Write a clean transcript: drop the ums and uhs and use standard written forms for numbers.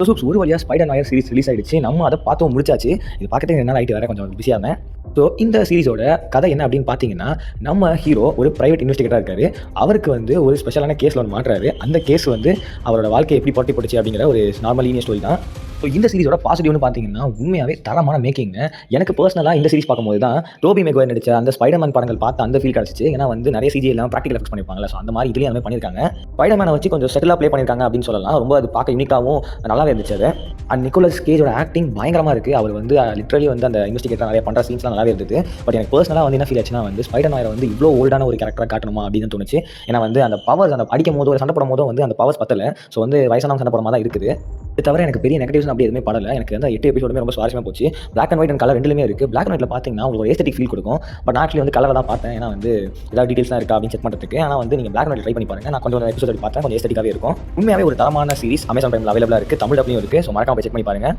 Soups ஒரு வழியாக spider Nair series release ஆயிடுச்சு. நம்ம அதை பார்த்து முடிச்சாச்சு. இது பார்க்கறதுக்கு 2 நாள் ஆயிட்டு வேறு கொஞ்சம் பிஸியாக இருந்தேன். ஸோ இந்த சீரிஸோட கதை என்ன அப்படின்னு பார்த்தீங்கன்னா, நம்ம ஹீரோ ஒரு பிரைவேட் இன்வெஸ்டிகேட்டராக இருக்காரு. அவருக்கு வந்து ஒரு ஸ்பெஷலான கேஸில் ஒன்று மாட்டுறாரு. அந்த கேஸ் வந்து அவரோட வாழ்க்கையை எப்படி புரட்டி போட்டுச்சு அப்படிங்கிற ஒரு நார்மல் லீனியர் ஸ்டோரி தான். ஸோ இந்த சீரிஸோட பாசிட்டிவ்னு பார்த்தீங்கன்னா, உண்மையாகவே தரமான மேக்கிங்க. எனக்கு பர்சனலாக இந்த சீரிஸ் பார்க்கும்போது தான் டோபி மெகுயர் நடிச்ச அந்த ஸ்பைடர்மேன் படங்கள் பார்த்து அந்த ஃபீல் கிடச்சிச்சு. ஏன்னா வந்து நிறைய சிஜி எல்லாம் ப்ராக்டிகல் எஃபெக்ட்ஸ் பண்ணியிருப்பாங்கல்ல. ஸோ அந்த மாதிரி இதுலேயும் அந்த மாதிரி பண்ணியிருக்காங்க. ஸ்பைடர்மேனை வச்சு கொஞ்சம் செட்டிலாக ப்ளே பண்ணியிருக்காங்க அப்படின்னு சொல்லலாம். ரொம்ப அது பார்க்க யூனிக்காகவும் நல்லாவே இருந்துச்சு அது. அண்ட் நிக்கோலஸ் கேஜோட ஆக்டிங் பயங்கரமாக இருக்குது. அவர் வந்து லிட்ரலி வந்து அந்த இன்வெஸ்டிகேட்டர் நிறைய பண்ணுற சீன்ஸ்லாம் நல்லாவே இருந்தது. பட் எனக்கு பர்சனலாக வந்து என்ன ஃபீல் ஆச்சுன்னா வந்து ஸ்பைடர் நாயரை வந்து இவ்வளோ ஓல்டான ஒரு கேரக்டராக காட்டணுமா அப்படின்னு தோணுச்சு. ஏன்னா வந்து அந்த பவர்ஸ் அந்த அடிக்கும் போதோ சண்டை போடும் போதோ வந்து அந்த பவர்ஸ் பத்தல. ஸோ வந்து வயசானவங்க சண்டை போட மாதிரி தான் இருக்குது. இது தவிர எனக்கு பெரிய நெகட்டிவ்ஸ் அப்படி எதுவுமே படலை. எனக்கு வந்து 8 எபிசோடுமே ரொம்ப சுவாரஸ்யமாக போச்சு. Black and white and colour ரெண்டுலேயுமே இருக்குது. பிளாக் அண்ட் ஒயிட்டில் பார்த்தீங்கன்னா உங்களுக்கு ஒரு ஏஸ்தட்டிக் ஃபீல் கொடுக்கும். பட் நான் ஆக்சுவலி வந்து கலர் தான் பார்த்தேன். ஏன்னா வந்து ஏதாவது டீட்டெயில்ஸ்லாம் இருக்கா அப்படின்னு செக் பண்ணுறதுக்கு. ஆனால் வந்து நீங்கள் பிளாக் அண்ட் ஒயிட் ட்ரை பண்ணி பாருங்கள். நான் கொஞ்சம் எபிசோட் பார்த்தேன். கொஞ்சம் ஏஸ்தட்டிக்காகவே இருக்கும். உண்மையாகவே ஒரு தரமான சீரிஸ் அமேசான் பிரைமில் அவைலபிளாக இருக்குது. தமிழ் டப்லையும் இருக்குது. ஸோ மறக்காம செக் பண்ணி பாருங்கள்.